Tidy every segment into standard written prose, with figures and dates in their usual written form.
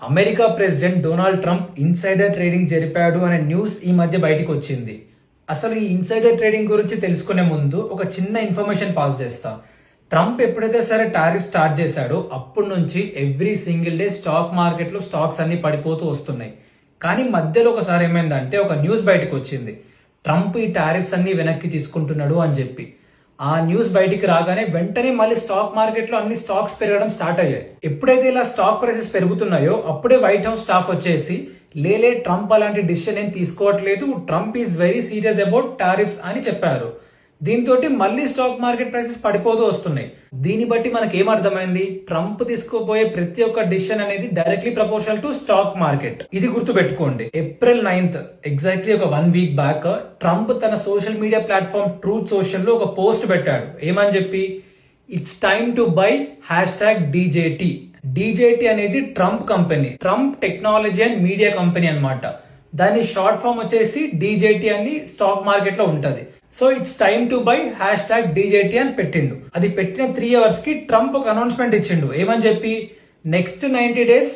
America president Donald Trump insider trading జరిపాడు అనే news ఈ మధ్య బయటకు వచ్చింది. అసలు ఈ ఇన్సైడర్ ట్రేడింగ్ గురించి తెలుసుకునే ముందు ఒక చిన్న ఇన్ఫర్మేషన్ పాస్ చేస్తా. ట్రంప్ ఎప్పుడైతే సరే టారిఫ్ స్టార్ట్ చేశాడో అప్పటి నుంచి ఎవ్రీ సింగిల్ డే స్టాక్ మార్కెట్లో స్టాక్స్ అన్ని పడిపోతూ వస్తున్నాయి. కానీ మధ్యలో ఒకసారి ఏమైందంటే ఒక న్యూస్ బయటకు వచ్చింది, ట్రంప్ ఈ టారిఫ్స్ అన్ని వెనక్కి తీసుకుంటున్నాడు అని చెప్పి. ఆ న్యూస్ బయటికి రాగానే వెంటనే మళ్ళీ స్టాక్ మార్కెట్ లో అన్ని స్టాక్స్ పెరగడం స్టార్ట్ అయ్యాయి. ఎప్పుడైతే ఇలా స్టాక్ ప్రైసెస్ పెరుగుతున్నాయో అప్పుడే వైట్ హౌస్ స్టాఫ్ వచ్చేసి లేలే ట్రంప్ అలాంటి డిసిషన్ ఏం తీసుకోవట్లేదు, Trump is very serious about tariffs అని చెప్పారు. దీంతో మళ్ళీ స్టాక్ మార్కెట్ ప్రైసెస్ పడిపోతూ వస్తున్నాయి. దీన్ని బట్టి మనకి ఏమర్థమైంది, ట్రంప్ తీసుకోబోయే ప్రతి ఒక్క డిసిషన్ అనేది directly proportional to stock market. ఇది గుర్తు పెట్టుకోండి. ఏప్రిల్ 9th ఎగ్జాక్ట్లీ ఒక 1 week బ్యాక్ ట్రంప్ తన social media platform truth social లో ఒక పోస్ట్ పెట్టాడు. ఏమని చెప్పి, it's time to buy #DJT. DJT అనేది Trump company, Trump technology and media company అన్నమాట. దాని షార్ట్ ఫామ్ వచ్చేసి DJT అని స్టాక్ మార్కెట్ లో ఉంటది. So it's time to buy #DJT అని పెట్టిండు. అది పెట్టిన 3 hours కి ట్రంప్ ఒక అనౌన్స్మెంట్ ఇచ్చిండు. ఏమని చెప్పి, నెక్స్ట్ 90 days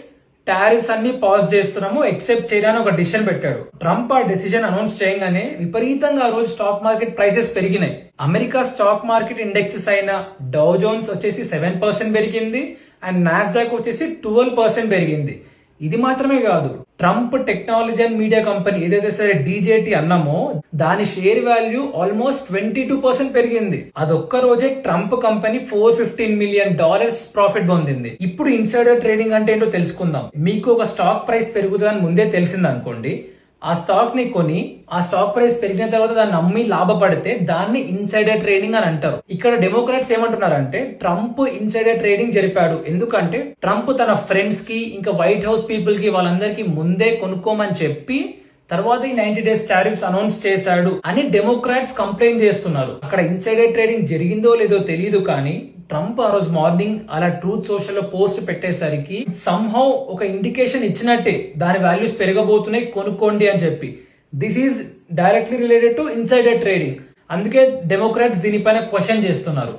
టారిఫ్స్ అన్ని పాజ్ చేస్తున్నాము, ఎక్సెప్ట్ చేయడానికి ఒక డిసిషన్ పెట్టాడు. ట్రంప్ ఆ డెసిషన్ అనౌన్స్ చేయగానే విపరీతంగా ఆ రోజు స్టాక్ మార్కెట్ ప్రైసెస్ పెరిగినాయి. అమెరికా స్టాక్ మార్కెట్ ఇండెక్సెస్ అయిన డౌ జోన్స్ వచ్చేసి 7% పెరిగింది అండ్ నాస్డాక్ వచ్చేసి 12% పెరిగింది. ఇది మాత్రమే కాదు, Trump technology and media company ఏదైతే సరే DJT అన్నామో దాని షేర్ వాల్యూ ఆల్మోస్ట్ 22% పెరిగింది. అదొక్క రోజే ట్రంప్ కంపెనీ $415 million ప్రాఫిట్ పొందింది. ఇప్పుడు ఇన్సైడర్ ట్రేడింగ్ అంటే ఏంటో తెలుసుకుందాం. మీకు ఒక స్టాక్ ప్రైస్ పెరుగుతుందని ముందే తెలిసింది అనుకోండి, ఆ స్టాక్ ని కొని ఆ స్టాక్ ప్రైస్ పెరిగిన తర్వాత దాన్ని అమ్మి లాభపడితే దాన్ని ఇన్సైడర్ ట్రేడింగ్ అని అంటారు. ఇక్కడ డెమోక్రాట్స్ ఏమంటున్నారంటే ట్రంప్ ఇన్సైడర్ ట్రేడింగ్ జరిపాడు, ఎందుకంటే ట్రంప్ తన ఫ్రెండ్స్ కి ఇంకా వైట్ హౌస్ పీపుల్ కి వాళ్ళందరికీ ముందే కొనుక్కోమని చెప్పి తర్వాత ఈ 90 days టారిఫ్స్ అనౌన్స్ చేశాడు అని డెమోక్రాట్స్ కంప్లైంట్ చేస్తున్నారు. అక్కడ ఇన్సైడర్ ట్రేడింగ్ జరిగిందో లేదో తెలియదు, కానీ ట్రంప్ ఆ రోజు మార్నింగ్ అలా ట్రూత్ సోషల్ లో పోస్ట్ పెట్టేసరికి సమ్హౌ ఒక ఇండికేషన్ ఇచ్చినట్టే దాని వాల్యూస్ పెరగబోతున్నాయి, కొనుక్కోండి అని చెప్పి. This is directly related to insider trading. అందుకే డెమోక్రాట్స్ దీనిపైన క్వశ్చన్ చేస్తున్నారు.